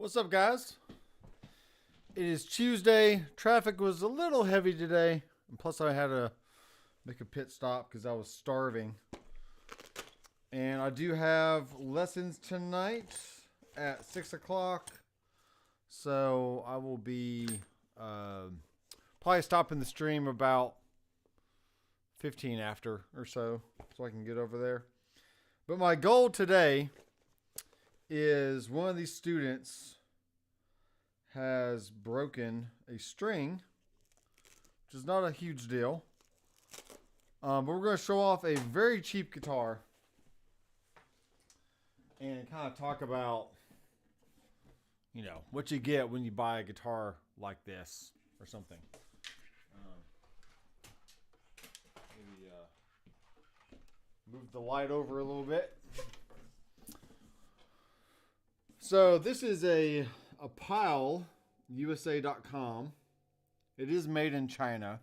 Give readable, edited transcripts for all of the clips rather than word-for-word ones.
What's up, guys? It is Tuesday. Traffic was a little heavy today. And plus, I had to make a pit stop because I was starving. And I do have lessons tonight at 6 o'clock. So I will be probably stopping the stream about 15 after or so I can get over there. But my goal today is one of these students has broken a string, which is not a huge deal. But we're going to show off a very cheap guitar and kind of talk about, what you get when you buy a guitar like this or something. Maybe move the light over a little bit. So this is a Pile, USA.com. It is made in China,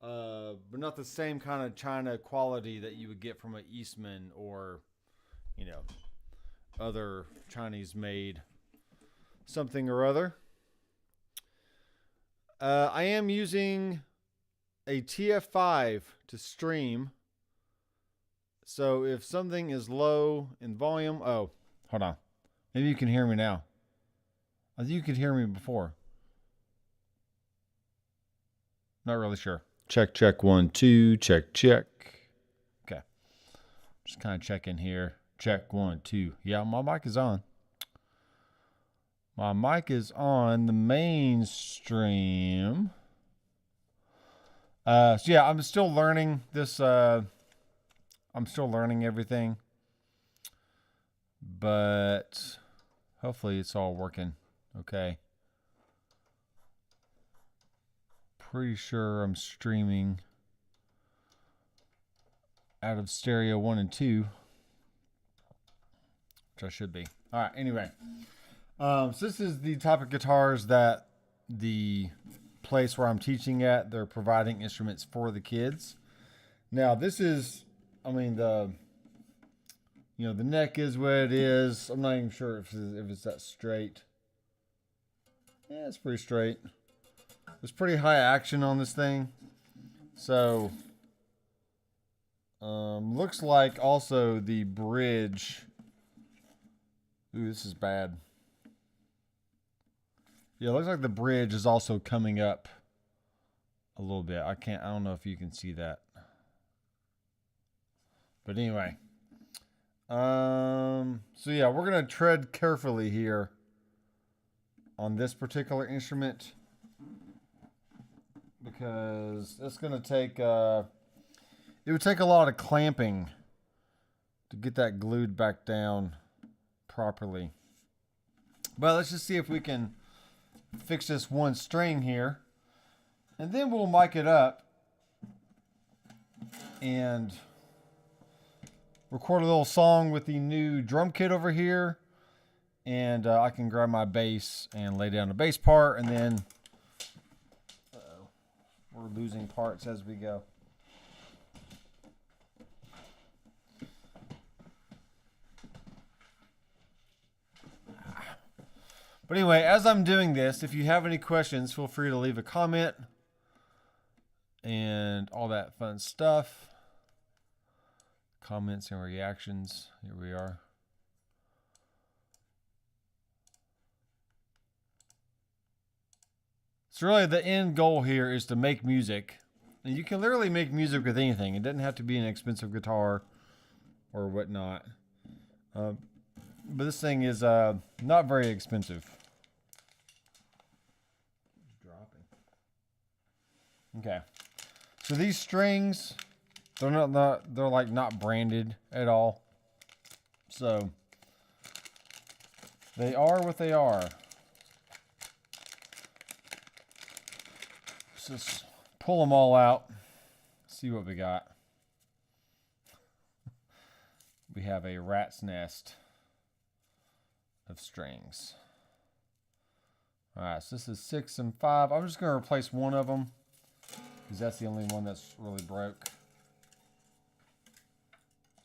but not the same kind of China quality that you would get from an Eastman or, other Chinese made something or other. I am using a TF5 to stream. So if something is low in volume, hold on. Maybe you can hear me now. I think you could hear me before. Not really sure. Check, 1, 2, check. Okay. Just kind of checking here. Check, 1, 2. Yeah, my mic is on. My mic is on the mainstream. So yeah, I'm still learning this. I'm still learning everything. But hopefully it's all working okay. Pretty sure I'm streaming out of stereo 1 and 2, which I should be. All right, anyway. So this is the type of guitars that the place where I'm teaching at, they're providing instruments for the kids. Now, this is, the neck is what it is. I'm not even sure if it's that straight. Yeah, it's pretty straight. There's pretty high action on this thing. So, looks like also the bridge. Ooh, this is bad. Yeah, it looks like the bridge is also coming up a little bit. I don't know if you can see that. But anyway. So yeah, we're going to tread carefully here on this particular instrument because it's going to take, it would take a lot of clamping to get that glued back down properly. But let's just see if we can fix this one string here, and then we'll mic it up and record a little song with the new drum kit over here, and I can grab my bass and lay down the bass part, and then we're losing parts as we go. But anyway, as I'm doing this, if you have any questions, feel free to leave a comment and all that fun stuff. Comments and reactions. Here we are. So really the end goal here is to make music. And you can literally make music with anything. It doesn't have to be an expensive guitar or whatnot. But this thing is not very expensive. Dropping. Okay. So these strings, they're not branded at all. So they are what they are. Let's just pull them all out. See what we got. We have a rat's nest of strings. All right, so this is 6 and 5. I'm just going to replace one of them because that's the only one that's really broke.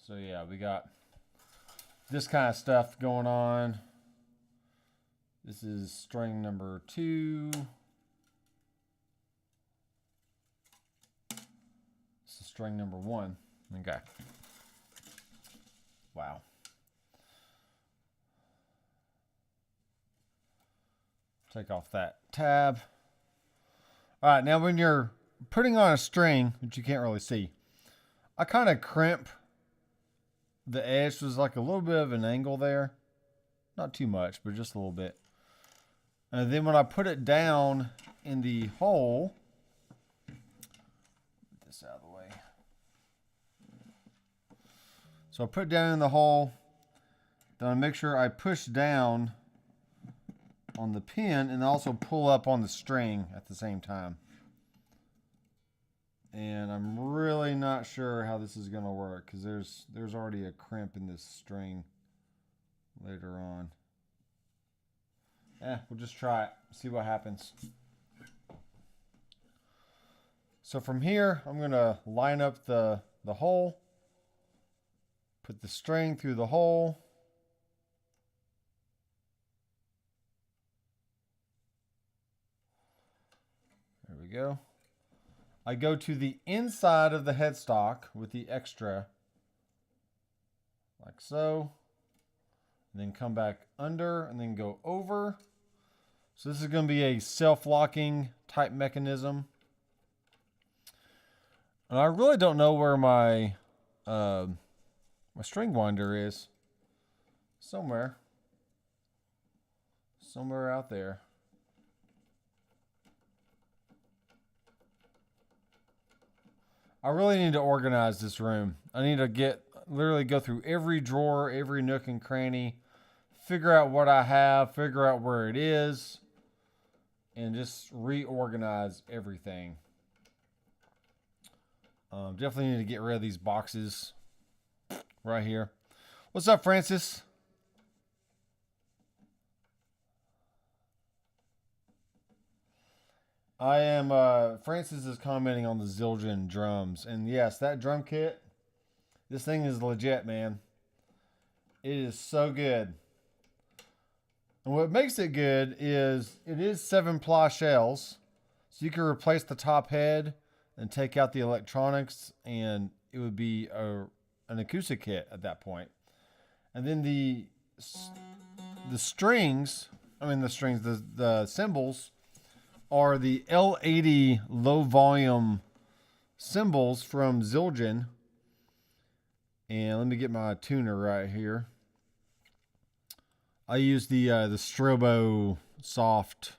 So yeah, we got this kind of stuff going on. This is string number 2. This is string number 1. Okay. Wow. Take off that tab. All right, now when you're putting on a string, which you can't really see, I kind of crimp the edge. There's like a little bit of an angle there. Not too much, but just a little bit. And then when I put it down in the hole, get this out of the way. So I put it down in the hole. Then I make sure I push down on the pin and also pull up on the string at the same time. And I'm really not sure how this is going to work because there's already a crimp in this string later on. We'll just try it, see what happens. So from here, I'm going to line up the hole, put the string through the hole. There we go. I go to the inside of the headstock with the extra, like so, and then come back under and then go over. So this is going to be a self-locking type mechanism. And I really don't know where my string winder is. Somewhere out there. I really need to organize this room. I need to literally go through every drawer, every nook and cranny, figure out what I have, figure out where it is, and just reorganize everything. Definitely need to get rid of these boxes right here. What's up, Francis? Francis is commenting on the Zildjian drums. And yes, that drum kit, this thing is legit, man. It is so good. And what makes it good is it is 7-ply shells. So you can replace the top head and take out the electronics, and it would be an acoustic kit at that point. And then the cymbals are the L80 low volume cymbals from Zildjian. And let me get my tuner right here. I use the Strobo soft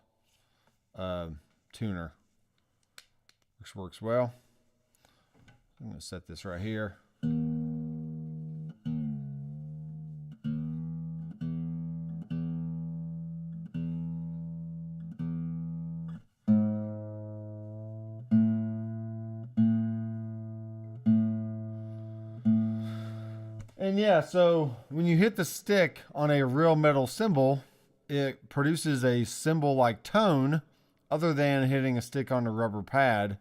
tuner, which works well. I'm going to set this right here. And yeah, so when you hit the stick on a real metal cymbal, it produces a cymbal-like tone other than hitting a stick on a rubber pad,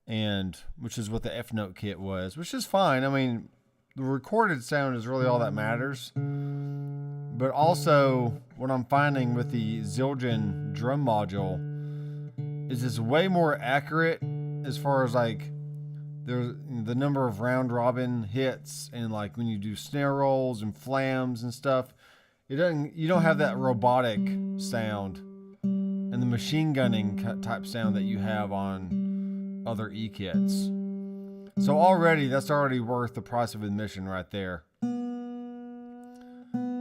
and which is what the F-Note kit was, which is fine. I mean, the recorded sound is really all that matters. But also, what I'm finding with the Zildjian drum module is it's way more accurate as far as like there's the number of round robin hits, and like when you do snare rolls and flams and stuff, you don't have that robotic sound and the machine gunning type sound that you have on other E-kits. So that's already worth the price of admission right there.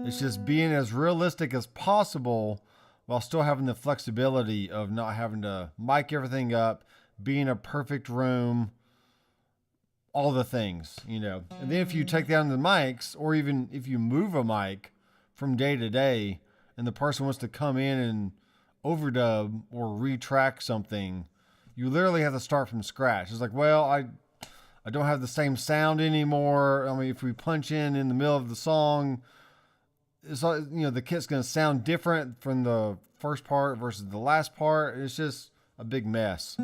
It's just being as realistic as possible while still having the flexibility of not having to mic everything up, being a perfect room, all the things, you know. And then if you take down the mics, or even if you move a mic from day to day and the person wants to come in and overdub or retrack something, you literally have to start from scratch. It's like, well, I don't have the same sound anymore. I mean, if we punch in the middle of the song, it's like, you know, the kit's going to sound different from the first part versus the last part. It's just a big mess.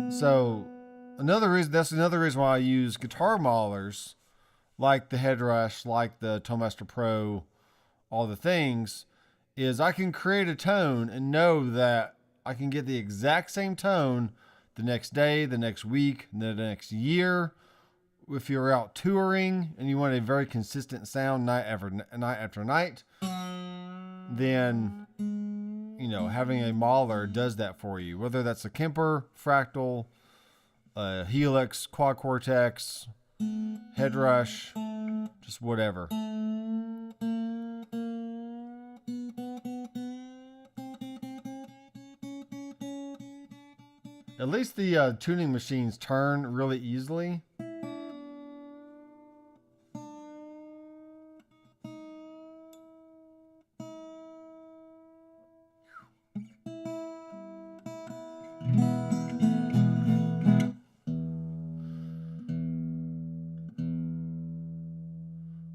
So that's another reason why I use guitar maulers like the Headrush, like the Tollmaster Pro, all the things, is I can create a tone and know that I can get the exact same tone the next day, the next week, the next year. If you're out touring and you want a very consistent sound night after night, then, you know, having a modeler does that for you. Whether that's a Kemper, Fractal, Helix, Quad Cortex, Head Rush, just whatever. At least the tuning machines turn really easily.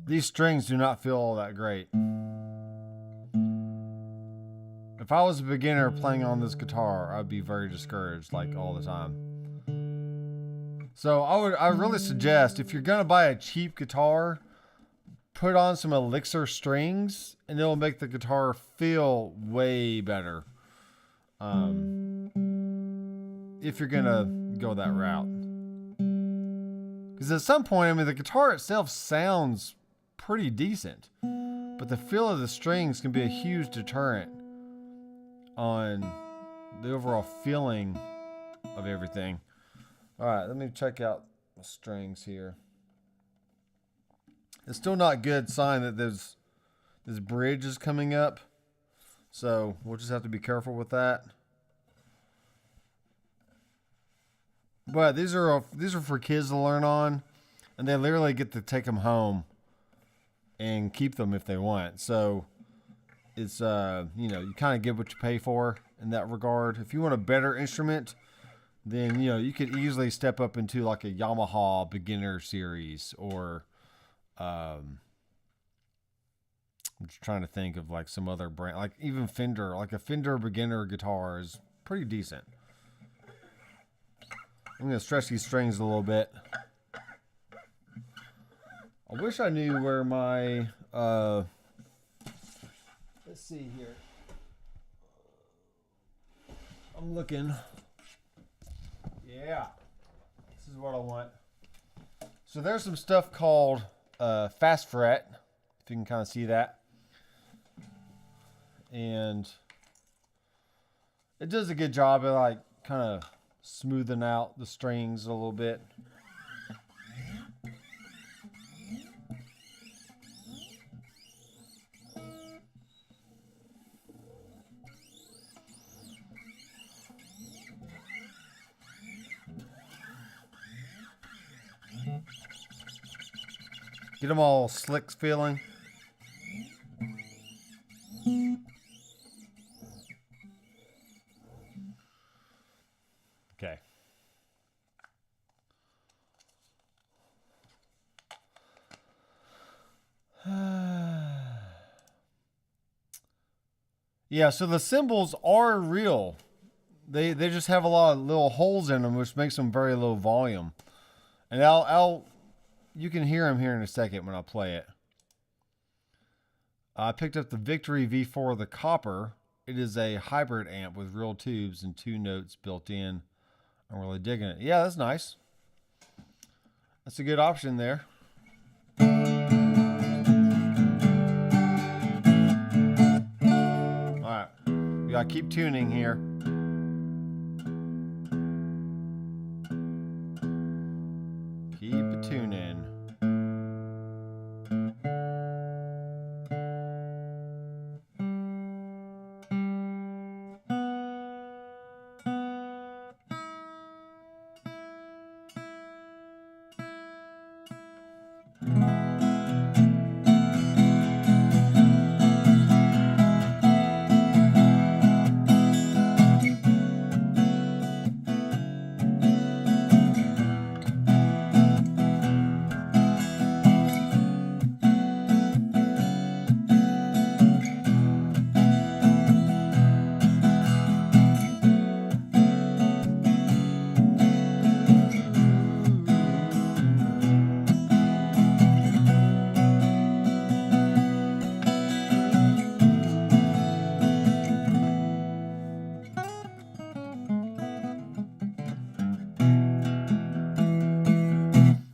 These strings do not feel all that great. If I was a beginner playing on this guitar, I'd be very discouraged, like all the time. So I really suggest, if you're gonna buy a cheap guitar, put on some Elixir strings, and it'll make the guitar feel way better. If you're gonna go that route, because at some point, I mean, the guitar itself sounds pretty decent, but the feel of the strings can be a huge deterrent on the overall feeling of everything. All right, let me check out the strings here. It's still not a good sign that this bridge is coming up, so we'll just have to be careful with that. But these are for kids to learn on, and they literally get to take them home and keep them if they want. So it's, you kind of get what you pay for in that regard. If you want a better instrument, then, you could easily step up into like a Yamaha beginner series, or, I'm just trying to think of like some other brand, like even Fender, like a Fender beginner guitar is pretty decent. I'm going to stretch these strings a little bit. I wish I knew where my, let's see here. I'm looking. Yeah, this is what I want. So there's some stuff called Fast Fret, if you can kind of see that. And it does a good job of like kind of smoothing out the strings a little bit. Get them all slick feeling. Okay. Yeah, so the cymbals are real. They just have a lot of little holes in them, which makes them very low volume. And you can hear them here in a second when I play it. I picked up the Victory V4, the copper. It is a hybrid amp with real tubes and 2 notes built in. I'm really digging it. Yeah, that's nice. That's a good option there. All right, we gotta keep tuning here. Keep it tuning.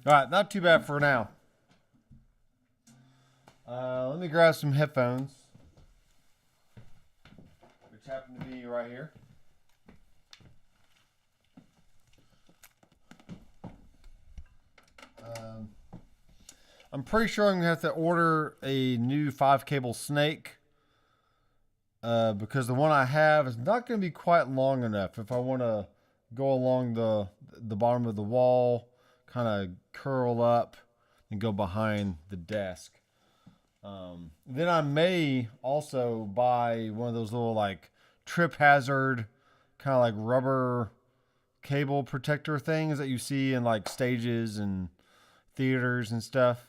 All right, not too bad for now. Let me grab some headphones, which happen to be right here. I'm pretty sure I'm going to have to order a new 5-cable snake because the one I have is not going to be quite long enough if I want to go along the bottom of the wall, kind of curl up and go behind the desk. Then I may also buy one of those little like trip hazard kind of like rubber cable protector things that you see in like stages and theaters and stuff.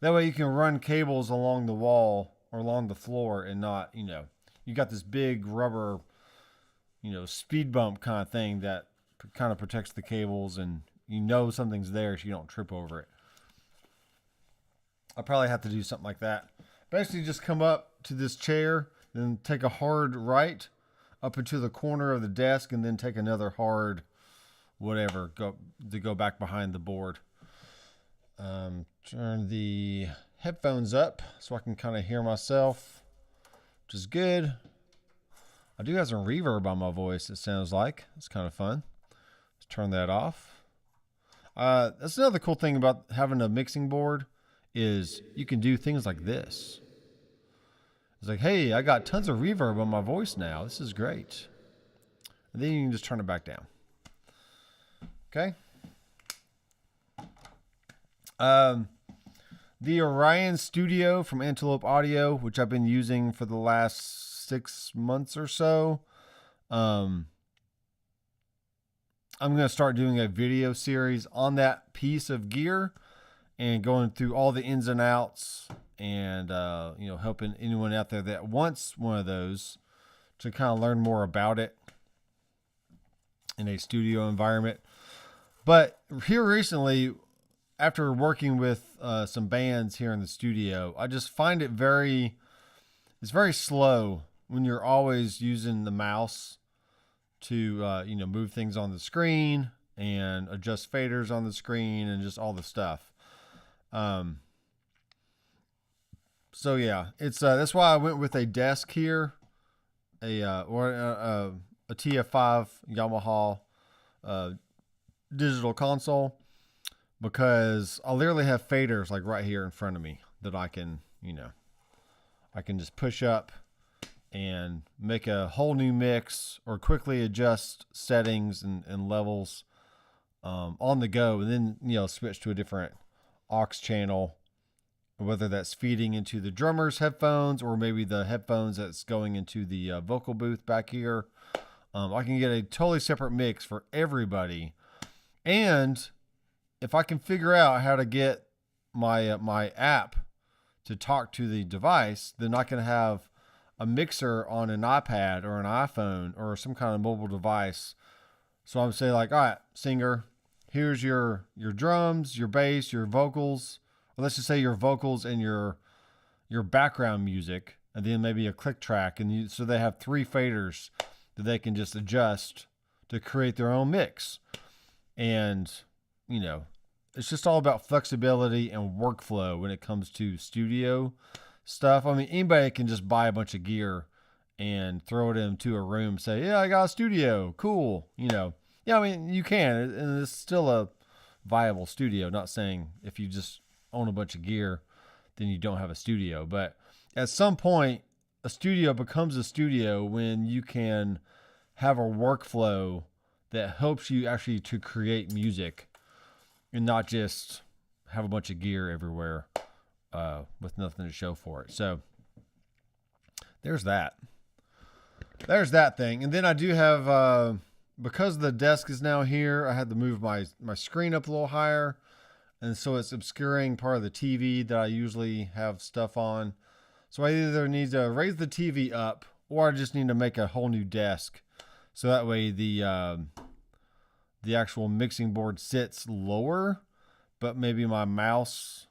That way you can run cables along the wall or along the floor and not, you got this big rubber, speed bump kind of thing that kind of protects the cables and something's there so you don't trip over it. I'll probably have to do something like that. Basically just come up to this chair, then take a hard right up into the corner of the desk and then take another hard whatever go back behind the board. Turn the headphones up so I can kind of hear myself, which is good. I do have some reverb on my voice, it sounds like. It's kind of fun. Let's turn that off. That's another cool thing about having a mixing board is you can do things like this. It's like, hey, I got tons of reverb on my voice now. This is great. And then you can just turn it back down. Okay. The Orion Studio from Antelope Audio, which I've been using for the last 6 months or so. I'm going to start doing a video series on that piece of gear and going through all the ins and outs and, helping anyone out there that wants one of those to kind of learn more about it in a studio environment. But here recently, after working with some bands here in the studio, I just find it's very slow when you're always using the mouse to, move things on the screen and adjust faders on the screen and just all the stuff. So yeah, it's, that's why I went with a desk here, a TF5 Yamaha, digital console. Because I literally have faders like right here in front of me that I can just push up and make a whole new mix or quickly adjust settings and levels on the go. And then, switch to a different aux channel, whether that's feeding into the drummer's headphones or maybe the headphones that's going into the vocal booth back here. I can get a totally separate mix for everybody. And if I can figure out how to get my app to talk to the device, then I can have a mixer on an iPad or an iPhone or some kind of mobile device. So I'm saying like, all right, singer, here's your drums, your bass, your vocals, or let's just say your vocals and your background music, and then maybe a click track. And so they have 3 faders that they can just adjust to create their own mix. And it's just all about flexibility and workflow when it comes to studio stuff. I mean, anybody can just buy a bunch of gear and throw it into a room and say, yeah, I got a studio. Cool. Yeah, I mean, you can, and it's still a viable studio. Not saying if you just own a bunch of gear, then you don't have a studio. But at some point, a studio becomes a studio when you can have a workflow that helps you actually to create music and not just have a bunch of gear everywhere with nothing to show for it. So there's that. There's that thing. And then I do have, because the desk is now here, I had to move my screen up a little higher. And so it's obscuring part of the TV that I usually have stuff on. So I either need to raise the TV up or I just need to make a whole new desk. So that way the actual mixing board sits lower, but maybe my mouse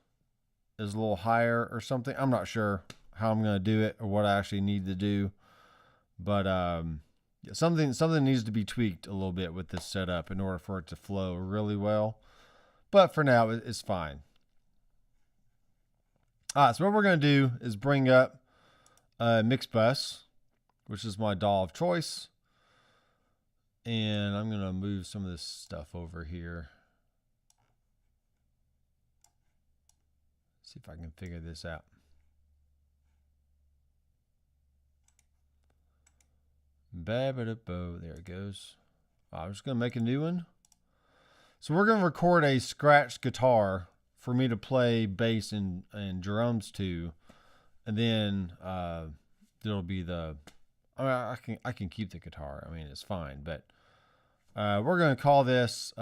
is a little higher or something. I'm not sure how I'm going to do it or what I actually need to do, but something needs to be tweaked a little bit with this setup in order for it to flow really well. But for now, it's fine. All right, so what we're going to do is bring up Mix Bus, which is my DAW of choice. And I'm going to move some of this stuff over here. See if I can figure this out. There it goes. I'm just going to make a new one. So we're going to record a scratched guitar for me to play bass and drums to. And then there'll be I can keep the guitar. I mean, it's fine. But we're going to call this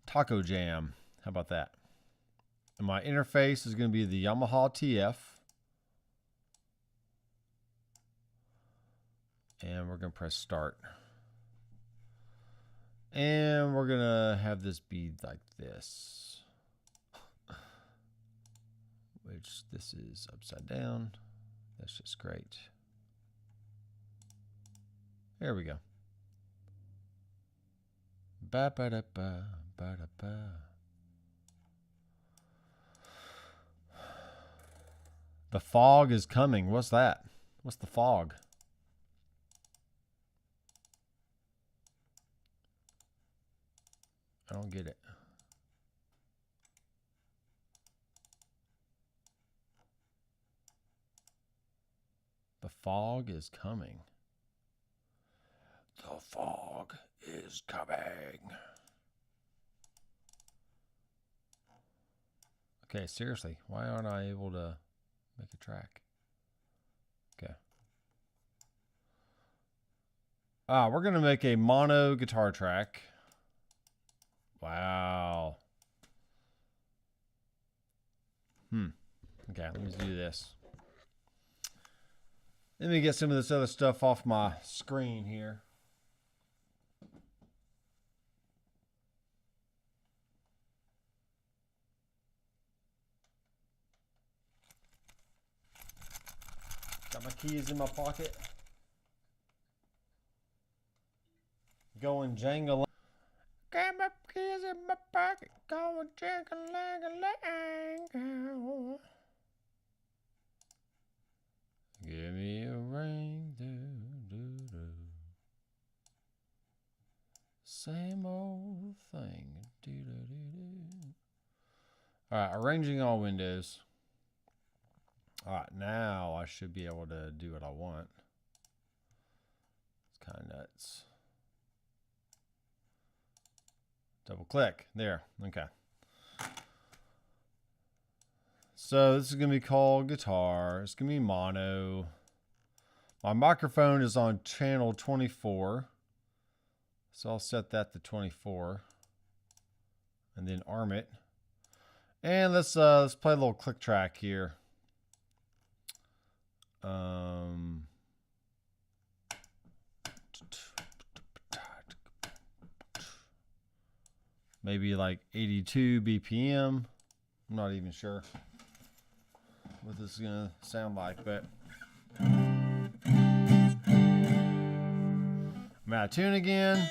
Taco Jam. How about that? And my interface is going to be the Yamaha TF. And we're going to press start. And we're going to have this be like this. Which this is upside down. That's just great. There we go. Ba ba da ba ba da ba. The fog is coming. What's that? What's the fog? I don't get it. The fog is coming. The fog is coming. Okay, seriously, why aren't I able to make a track? Okay. We're going to make a mono guitar track. Wow. Okay, let me do this. Let me get some of this other stuff off my screen here. Got my keys in my pocket. Going jangle. Got my keys in my pocket. Going jangle-lang-a-lang. Give me a ring. Do-do-do. Same old thing. Do-do-do-do. All right, arranging all windows. All right, now I should be able to do what I want. It's kind of nuts. Double click. There. Okay. So this is going to be called guitar. It's going to be mono. My microphone is on channel 24. So I'll set that to 24. And then arm it. And let's play a little click track here. Maybe like 82 BPM. I'm not even sure what this is gonna sound like, but I'm out of tune again.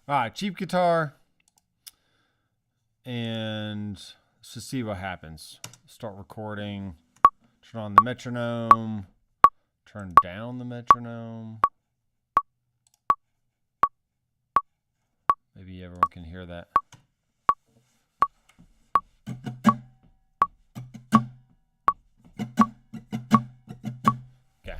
All right, cheap guitar, and let's just see what happens. Start recording, turn on the metronome, turn down the metronome. Maybe everyone can hear that. Okay.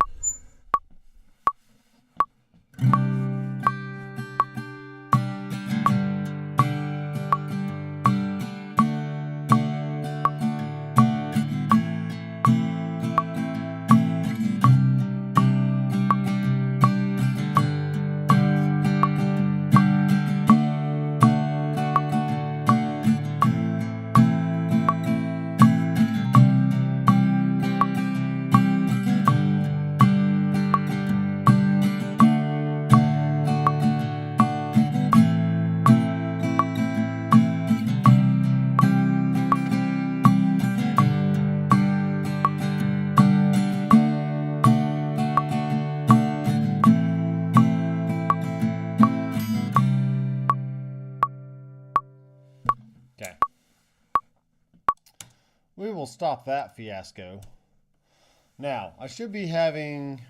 we'll stop that fiasco. Now, I should be having...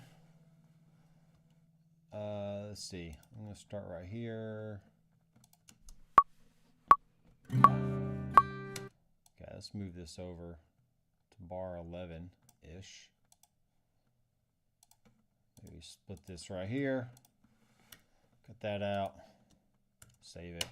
let's see. I'm going to start right here. Okay, let's move this over to bar 11-ish. Maybe split this right here. Cut that out. Save it.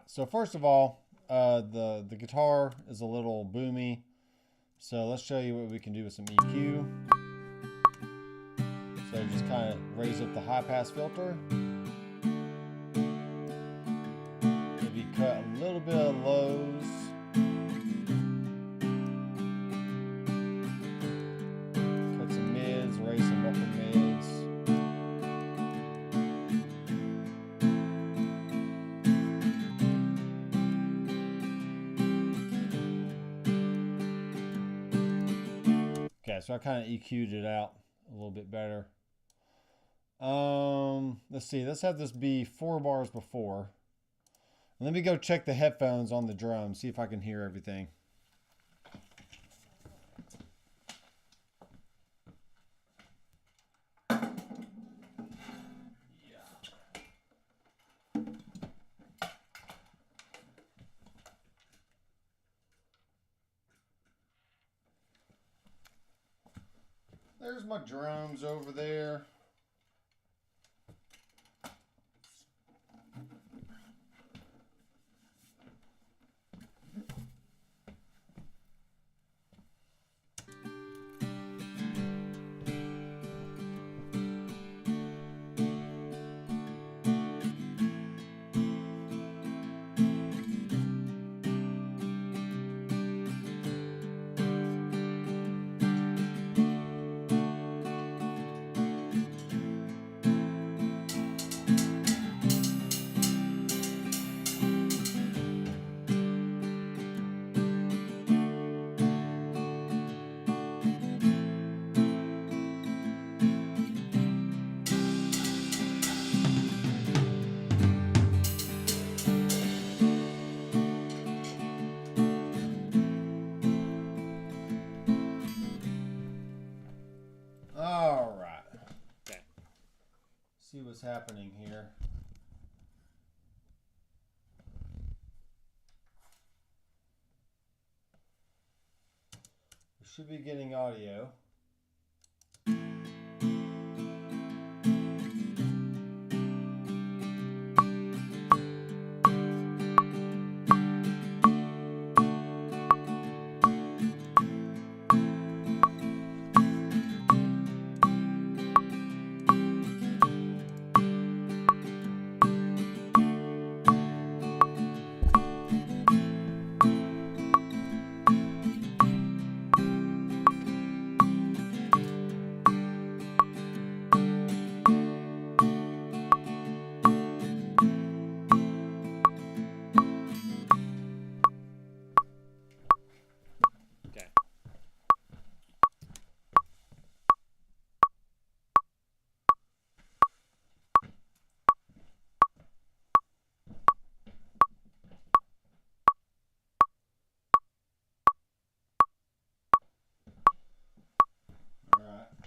So first of all, the guitar is a little boomy. So let's show you what we can do with some EQ. So just kind of raise up the high pass filter. Maybe cut a little bit of lows. Cut some mids, raise some upper mids. Okay, so I kind of EQ'd it out a little bit better. Let's see. Let's have this be 4 bars before. Let me go check the headphones on the drum, see if I can hear everything. There's my drums over there. See what's happening here. We should be getting audio.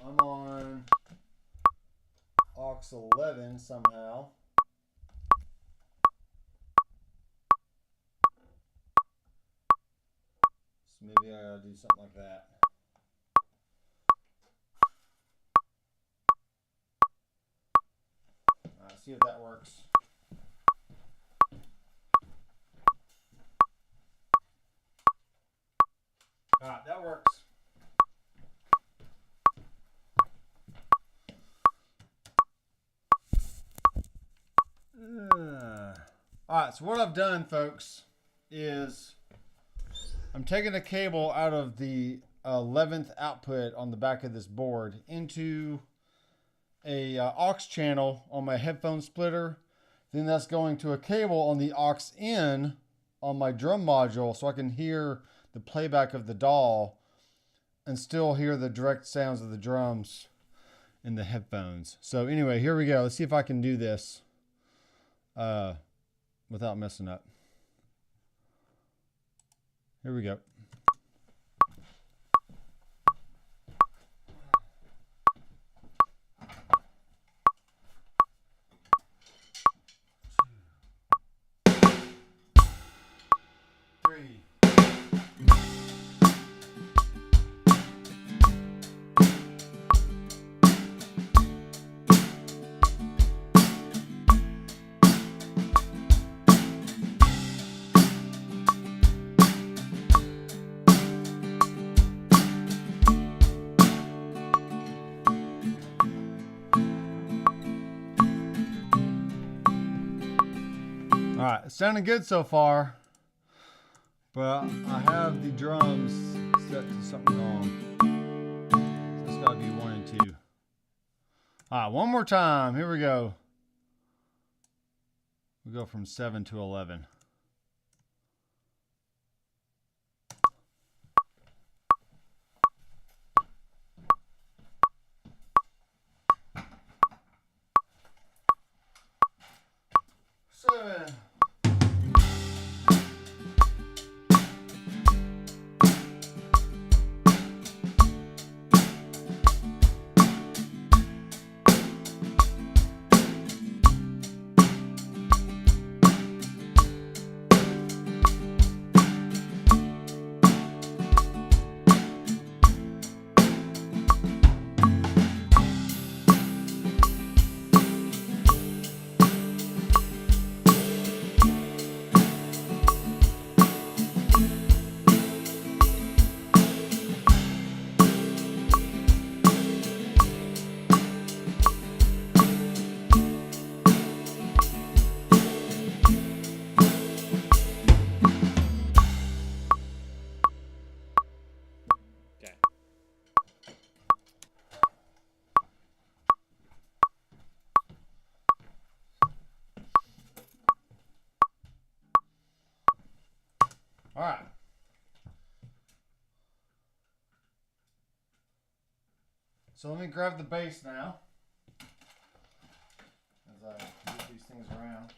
I'm on aux 11 somehow. So maybe I gotta do something like that. Alright, see if that works. Alright, that works. Alright, so what I've done, folks, is I'm taking the cable out of the 11th output on the back of this board into a aux channel on my headphone splitter. Then that's going to a cable on the aux in on my drum module so I can hear the playback of the DAW and still hear the direct sounds of the drums in the headphones. So anyway, here we go. Let's see if I can do this without messing up. Here we go. All right, it's sounding good so far, but I have the drums set to something wrong. So it's got to be 1 and 2. All right, one more time. Here we go. We go from 7 to 11. Seven. All right. So let me grab the bass now as I move these things around.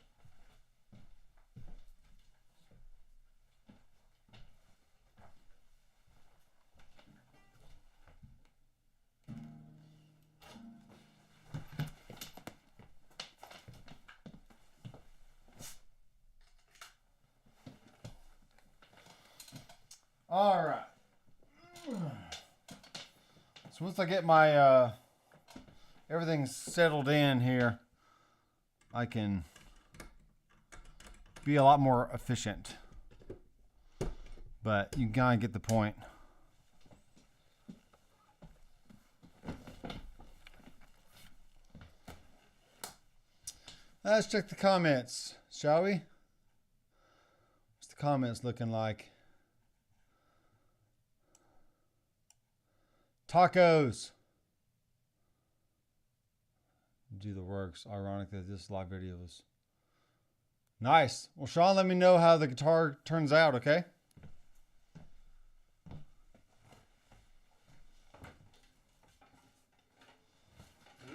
All right. So once I get my everything settled in here, I can be a lot more efficient. But you kind of get the point. Let's check the comments, shall we? What's the comments looking like? Tacos. Do the works. Ironic that this live video is nice. Well, Sean, let me know how the guitar turns out, okay?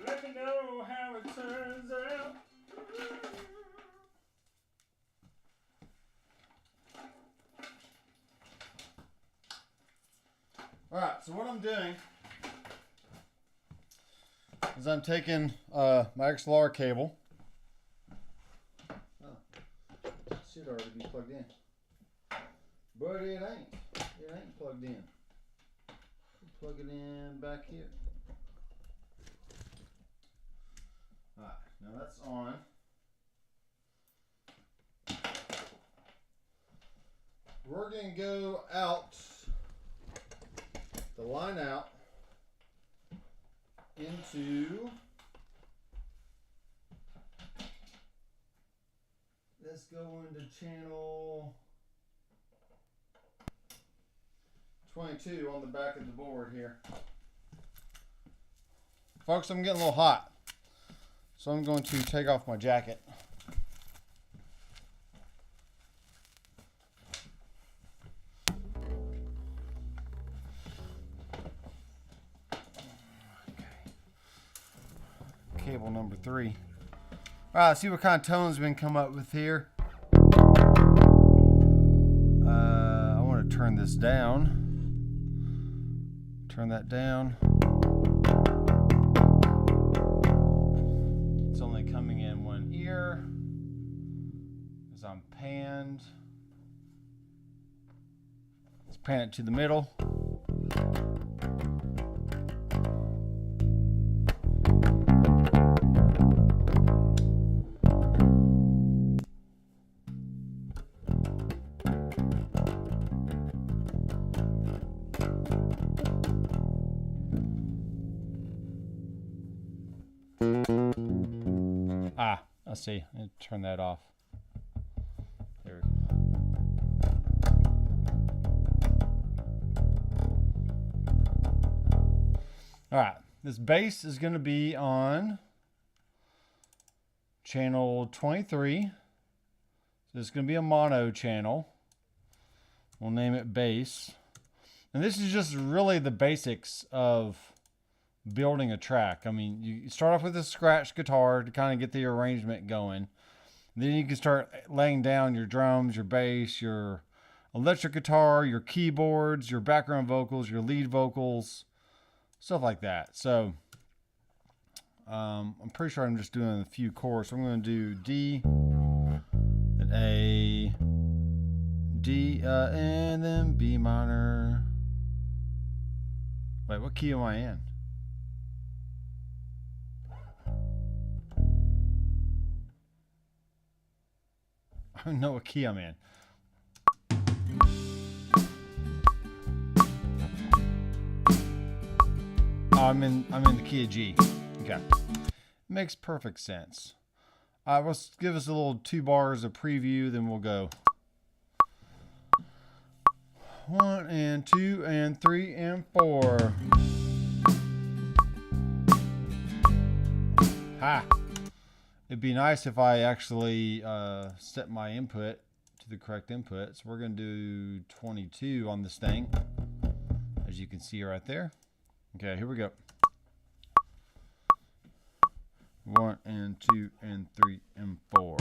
Let me know how it turns out. All right, so what I'm doing is I'm taking my XLR cable. Oh, it should already be plugged in, but it ain't. It ain't plugged in. Plug it in back here. All right, now that's on. We're going to go out the line out into this let's go into channel 22 on the back of the board here. Folks, I'm getting a little hot, so I'm going to take off my jacket. Cable number 3. All right, let's see what kind of tones we can come up with here. I want to turn this down. Turn that down. It's only coming in one ear as I'm panned. Let's pan it to the middle. Let's see. I'll turn that off. There. All right. This bass is going to be on channel 23. So it's going to be a mono channel. We'll name it bass. And this is just really the basics of building a track. I mean, you start off with a scratch guitar to kind of get the arrangement going. Then you can start laying down your drums, your bass, your electric guitar, your keyboards, your background vocals, your lead vocals, stuff like that. So I'm pretty sure I'm just doing a few chords. So I'm going to do D, and A, D, and then B minor. Wait, what key am I in? I don't know what key I'm in. Oh, I'm in the key of G. Okay. Makes perfect sense. Let's give us a little 2 bars of preview, then we'll go 1 and 2 and 3 and 4. Ha! It'd be nice if I actually set my input to the correct input. So we're going to do 22 on this thing, as you can see right there. Okay, here we go. 1 and 2 and 3 and 4.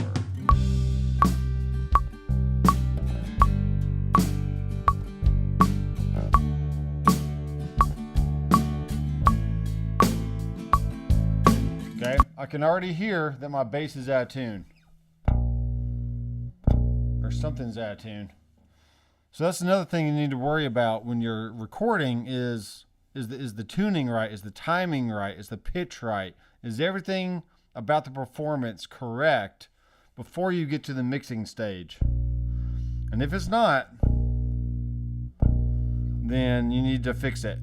Okay, I can already hear that my bass is out of tune. Or something's out of tune. So that's another thing you need to worry about when you're recording is the tuning right? Is the timing right? Is the pitch right? Is everything about the performance correct before you get to the mixing stage? And if it's not, then you need to fix it.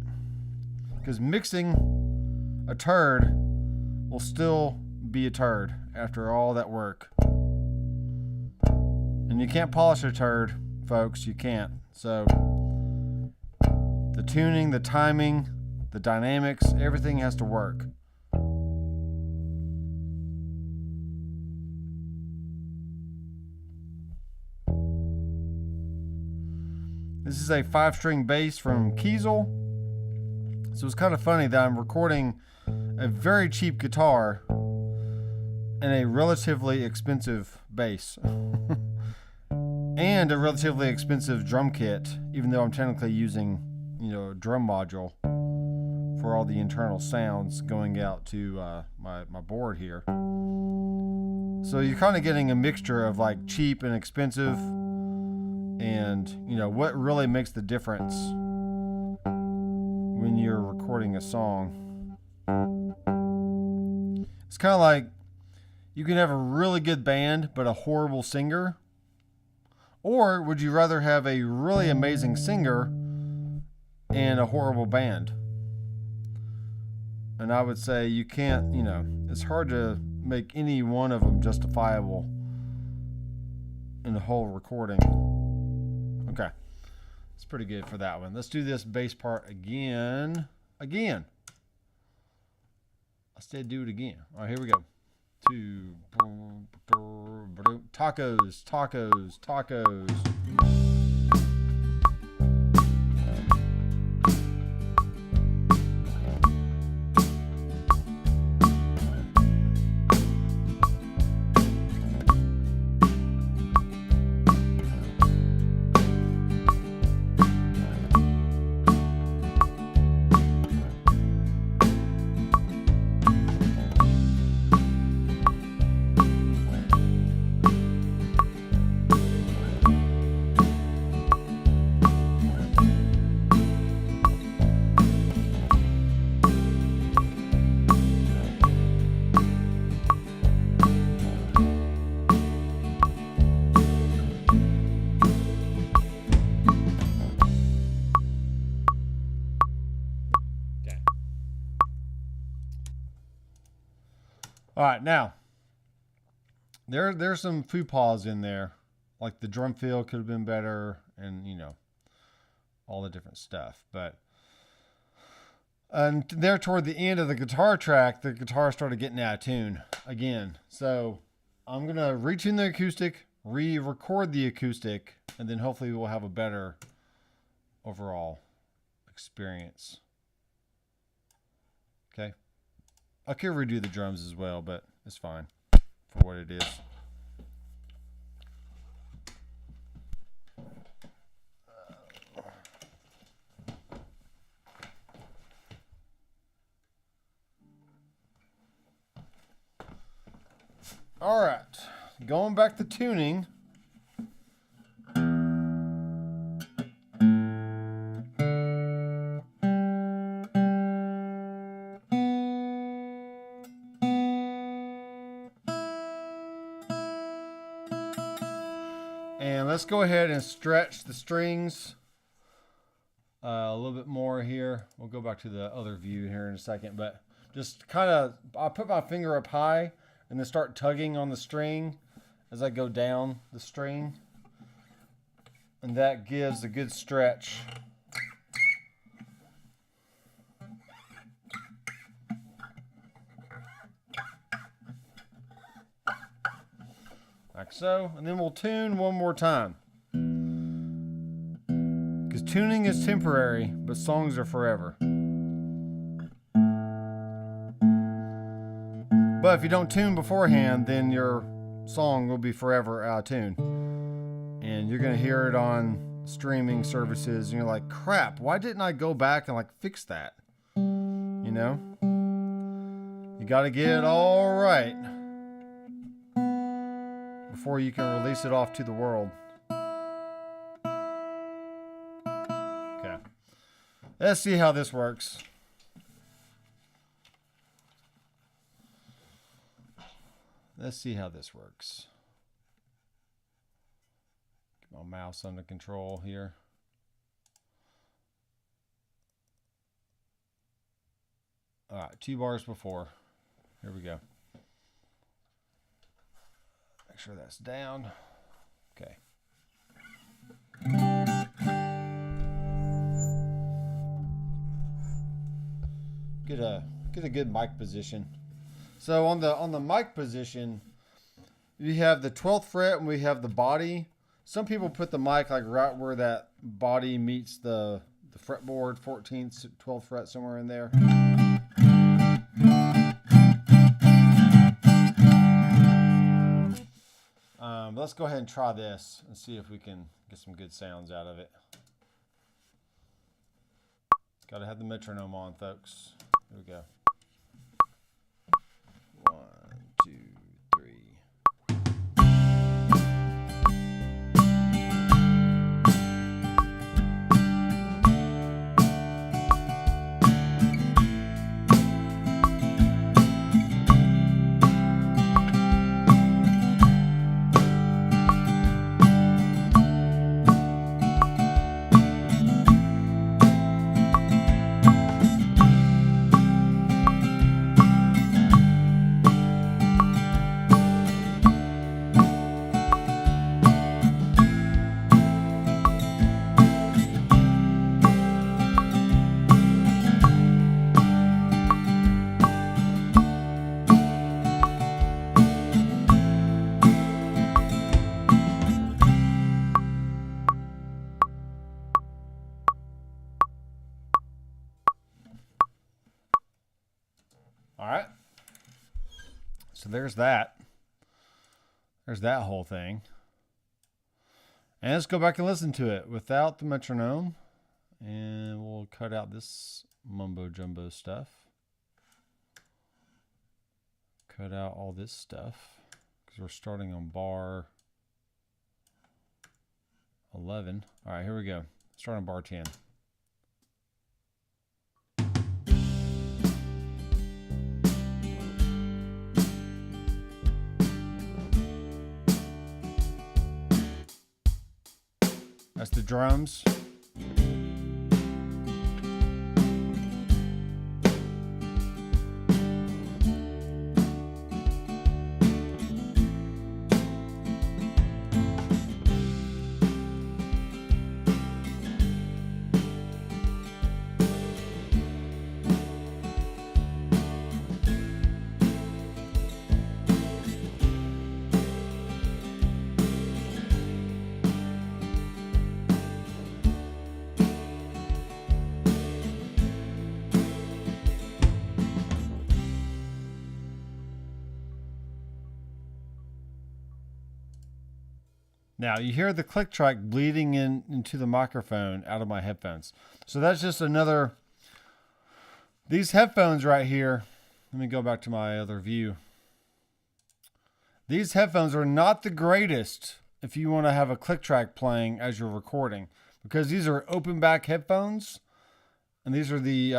Because mixing a turd will still be a turd after all that work. And you can't polish a turd, folks. You can't. So the tuning, the timing, the dynamics, everything has to work. This is a 5-string bass from Kiesel. So it's kind of funny that I'm recording a very cheap guitar and a relatively expensive bass and a relatively expensive drum kit, even though I'm technically using, a drum module for all the internal sounds going out to my board here. So you're kind of getting a mixture of like cheap and expensive, and what really makes the difference when you're recording a song. It's kind of like you can have a really good band but a horrible singer, or would you rather have a really amazing singer and a horrible band? And I would say you can't, it's hard to make any one of them justifiable in the whole recording. Okay. It's pretty good for that one. Let's do this bass part again. I said do it again. All right, here we go. Tacos, tacos, tacos. All right, now there's some faux pas in there, like the drum fill could have been better, and all the different stuff. And there toward the end of the guitar track, the guitar started getting out of tune again. So I'm gonna retune the acoustic, re-record the acoustic, and then hopefully we'll have a better overall experience. Okay. I could redo the drums as well, but it's fine for what it is. All right, going back to tuning. And let's go ahead and stretch the strings a little bit more here. We'll go back to the other view here in a second, but just kind of, I'll put my finger up high and then start tugging on the string as I go down the string. And that gives a good stretch. Like so, and then we'll tune one more time. Because tuning is temporary, but songs are forever. But if you don't tune beforehand, then your song will be forever out of tune. And you're going to hear it on streaming services, and you're like, crap, why didn't I go back and fix that? You got to get it all right before you can release it off to the world. Okay. Let's see how this works. Let's see how this works. Get my mouse under control here. All right, 2 bars before. Here we go. Make sure that's down. Okay. Get a good mic position. So on the mic position, you have the 12th fret and we have the body. Some people put the mic right where that body meets the fretboard, 14th, 12th fret, somewhere in there. Let's go ahead and try this and see if we can get some good sounds out of it. Got to have the metronome on, folks. Here we go. 1, 2, 3. So there's that. There's that whole thing. And let's go back and listen to it without the metronome. And we'll cut out this mumbo jumbo stuff. Cut out all this stuff. Because we're starting on bar 11. All right, here we go. Start on bar 10. That's the drums. Now, you hear the click track bleeding into the microphone out of my headphones. So that's just another... These headphones right here, let me go back to my other view. These headphones are not the greatest if you want to have a click track playing as you're recording, because these are open back headphones, and these are the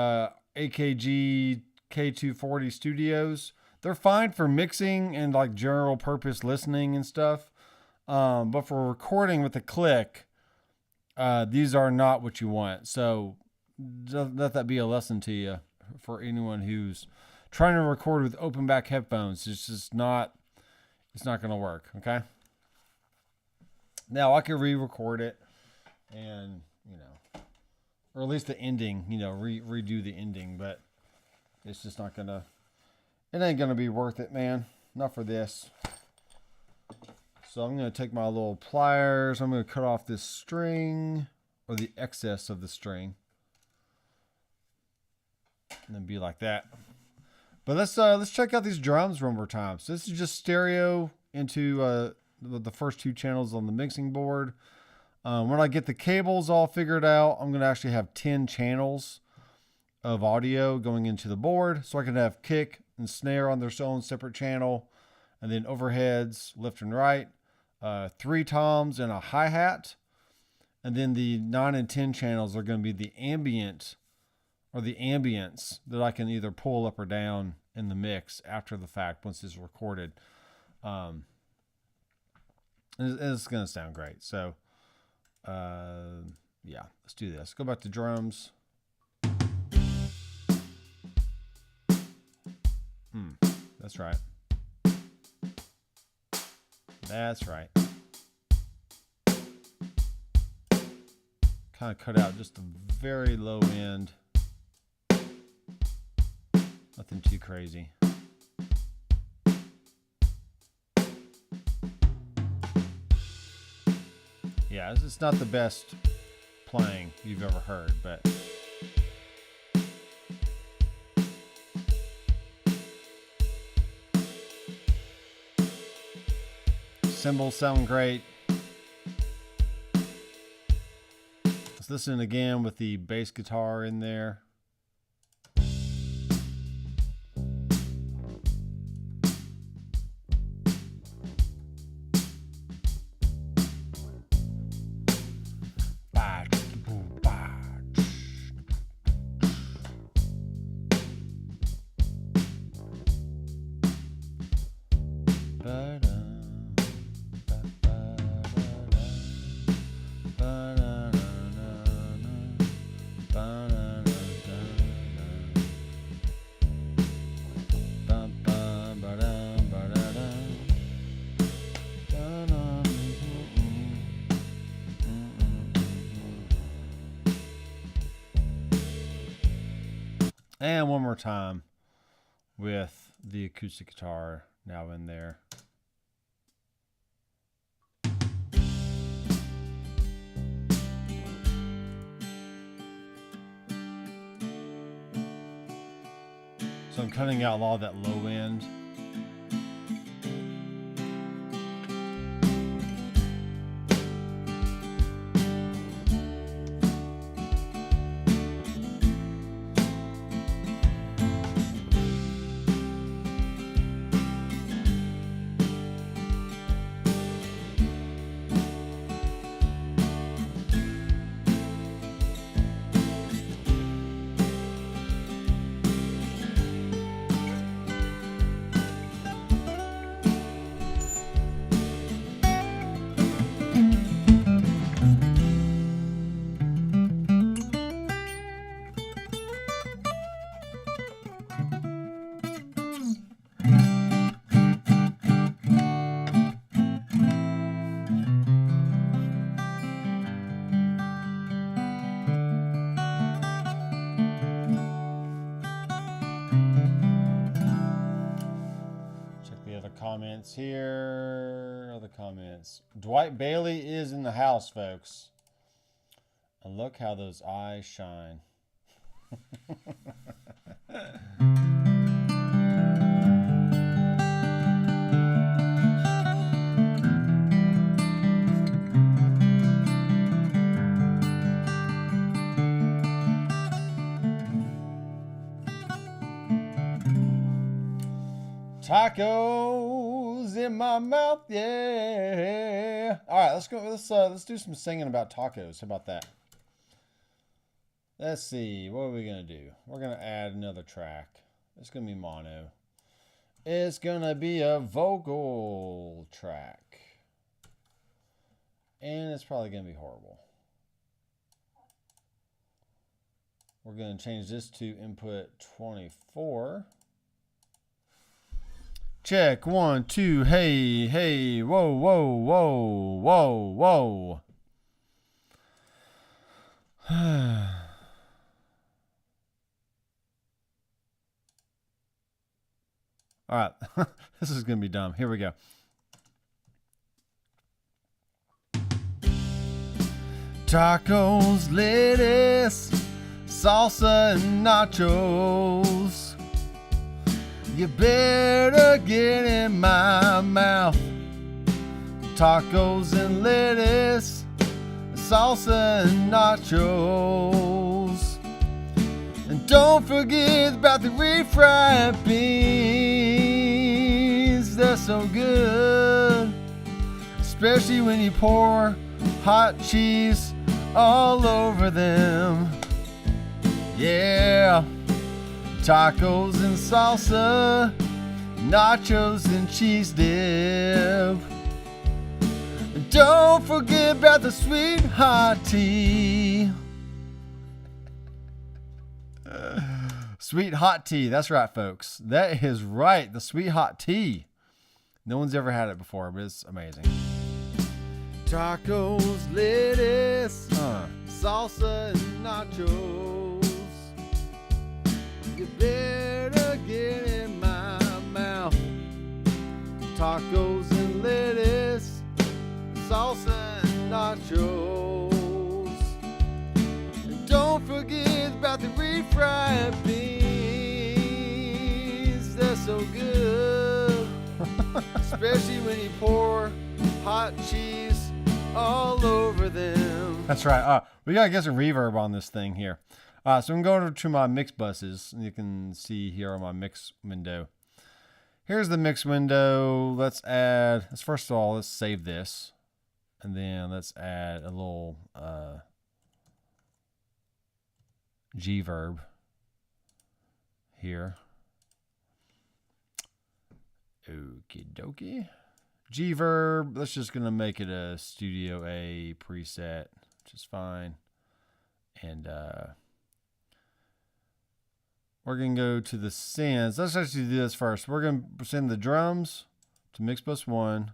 AKG K240 Studios. They're fine for mixing and like general purpose listening and stuff. But for recording with a click, these are not what you want. So let that be a lesson to you for anyone who's trying to record with open back headphones. It's just not, it's not going to work. Okay. Now I can re-record it and, you know, or at least the ending, you know, redo the ending, but it's just not going to, it ain't going to be worth it, man. Not for this. So I'm going to take my little pliers. I'm going to cut off this string, or the excess of the string, and then be like that. But let's check out these drums one more time. So this is just stereo into the first two channels on the mixing board. When I get the cables all figured out, I'm going to actually have 10 channels of audio going into the board, so I can have kick and snare on their own separate channel, and then overheads left and right. 3 toms and a hi-hat, and then the 9 and 10 channels are going to be the ambient or the ambience that I can either pull up or down in the mix after the fact once it's recorded. It's going to sound great. So yeah, let's do this. Go back to drums. That's right. That's right. Kind of cut out just a very low end. Nothing too crazy. Yeah, it's not the best playing you've ever heard, but cymbals sound great. Let's listen again with the bass guitar in there. And one more time with the acoustic guitar now in there. So I'm cutting out a lot of that low end. comments here. Other comments. Dwight Bailey is in the house, folks. And look how those eyes shine. Tacos in my mouth, yeah. All right, let's go. Let's do some singing about tacos. How about that? Let's see. What are we gonna do? We're gonna add another track. It's gonna be mono. It's gonna be a vocal track, and it's probably gonna be horrible. We're gonna change this to input 24. Check 1, 2, hey, hey, whoa, whoa, whoa, whoa, whoa. All right, this is going to be dumb. Here we go. Tacos, lettuce, salsa, and nachos. You better get in my mouth. Tacos and lettuce, salsa and nachos. And don't forget about the refried beans. They're so good, especially when you pour hot cheese all over them. Yeah. Tacos and salsa, nachos and cheese dip. And don't forget about the sweet hot tea. Sweet hot tea, that's right, folks. That is right, the sweet hot tea. No one's ever had it before, but it's amazing. Tacos, lettuce, salsa and nachos. You better get in my mouth. Tacos and lettuce, salsa and nachos. And don't forget about the refried beans. They're so good, especially when you pour hot cheese all over them. That's right. We gotta get some reverb on this thing here. So I'm going to my mix buses. You can see here on my mix window. Here's the mix window. Let's first of all, let's save this. And then let's add a little G-verb here. Okie dokie. G-verb, let's just going to make it a Studio A preset, which is fine. And we're going to go to the sends. Let's actually do this first. We're going to send the drums to mix bus 1,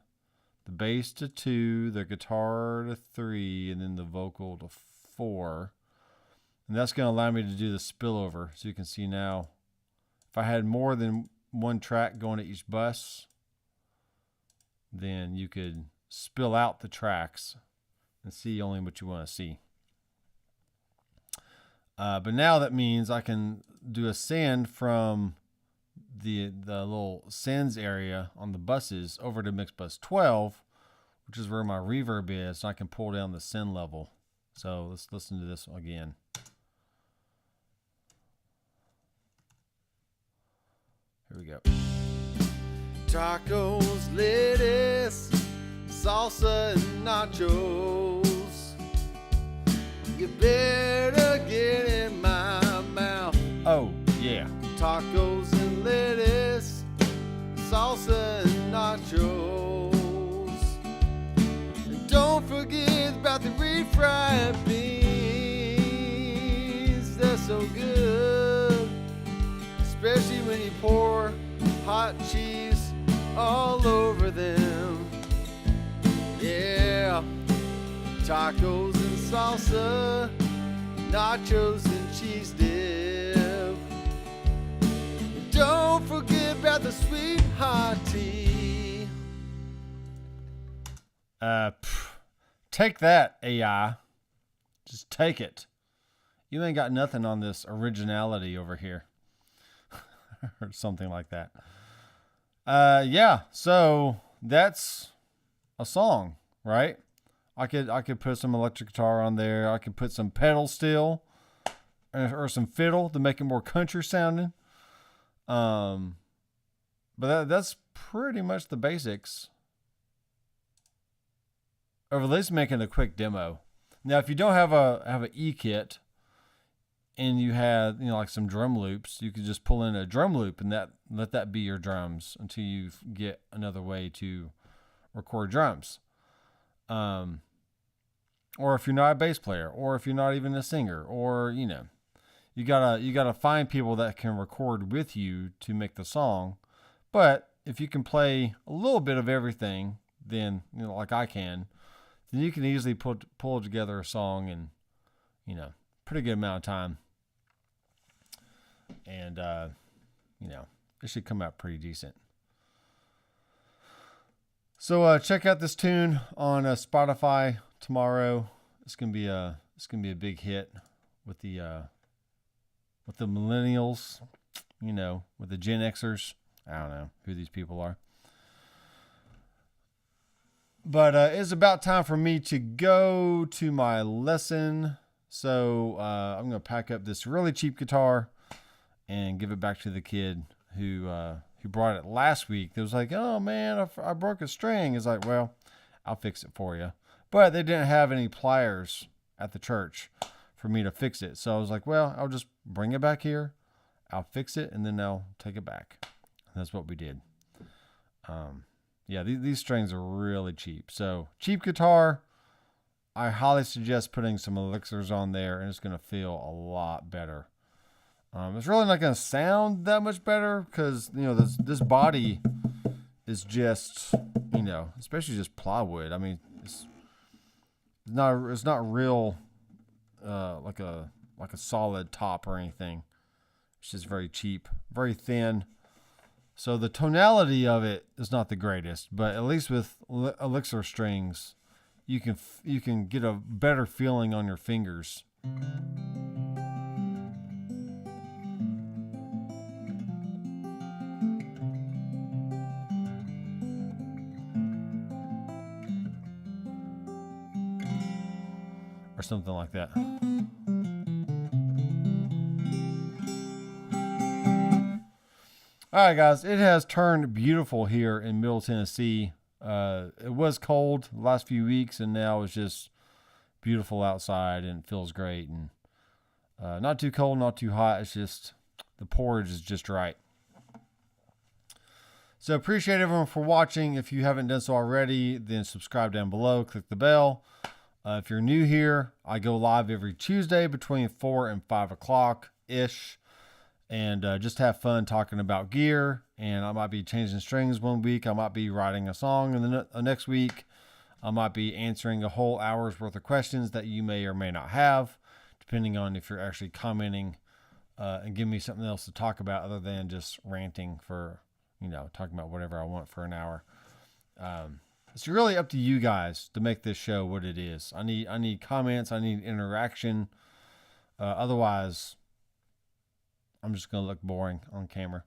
the bass to 2, the guitar to 3, and then the vocal to 4. And that's going to allow me to do the spillover. So you can see now, if I had more than one track going to each bus, then you could spill out the tracks and see only what you want to see. But now that means I can do a send from the little sends area on the buses over to mix bus 12, which is where my reverb is, so I can pull down the send level. So let's listen to this again. Here we go. Tacos, lettuce, salsa, and nachos. You better get in my mouth. Oh, yeah. Tacos and lettuce, salsa and nachos. And don't forget about the refried beans. They're so good, especially when you pour hot cheese all over them. Yeah. Tacos and salsa, nachos and cheese dip. Don't forget about the sweet hot tea. Take that, AI. Just take it. You ain't got nothing on this originality over here. Or something like that. Yeah, so that's a song, right? I could put some electric guitar on there. I could put some pedal steel or some fiddle to make it more country sounding. But that's pretty much the basics of at least making a quick demo. Now, if you don't have an E kit and you had like some drum loops, you could just pull in a drum loop and let that be your drums until you get another way to record drums. Or if you're not a bass player, or if you're not even a singer, or you gotta find people that can record with you to make the song. But if you can play a little bit of everything, then like I can, then you can easily pull together a song in pretty good amount of time. And it should come out pretty decent. So check out this tune on Spotify tomorrow. It's gonna be a big hit with the millennials, with the Gen Xers. I don't know who these people are. But it's about time for me to go to my lesson. So I'm going to pack up this really cheap guitar and give it back to the kid who brought it last week. They was like, oh man, I broke a string. It's like, well, I'll fix it for you. But they didn't have any pliers at the church for me to fix it. So I was like, well, I'll just bring it back here. I'll fix it and then I'll take it back. And that's what we did. Yeah, these strings are really cheap. So cheap guitar, I highly suggest putting some elixirs on there, and it's going to feel a lot better. It's really not going to sound that much better because this body is just especially just plywood. I mean, it's not real like a solid top or anything. It's just very cheap, very thin. So the tonality of it is not the greatest, but at least with elixir strings, you can get a better feeling on your fingers. Or something like that. All right, guys, it has turned beautiful here in Middle Tennessee. It was cold the last few weeks, and now it's just beautiful outside, and it feels great. And not too cold, not too hot. It's just the porridge is just right. So appreciate everyone for watching. If you haven't done so already, then subscribe down below. Click the bell. If you're new here, I go live every Tuesday between 4 and 5 o'clock-ish. And just have fun talking about gear. And I might be changing strings one week. I might be writing a song in the next week. I might be answering a whole hour's worth of questions that you may or may not have, depending on if you're actually commenting and giving me something else to talk about other than just ranting for, talking about whatever I want for an hour. It's really up to you guys to make this show what it is. I need comments. I need interaction. Otherwise, I'm just going to look boring on camera.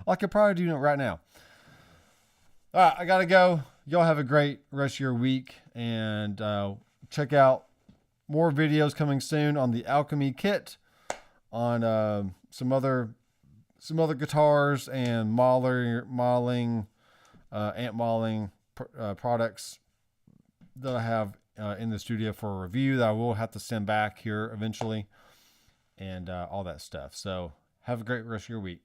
I could probably do it right now. All right, I got to go. Y'all have a great rest of your week. And check out more videos coming soon on the Alchemy kit, on some other guitars and modeling, amp modeling products that I have in the studio for a review that I will have to send back here eventually. And all that stuff. So have a great rest of your week.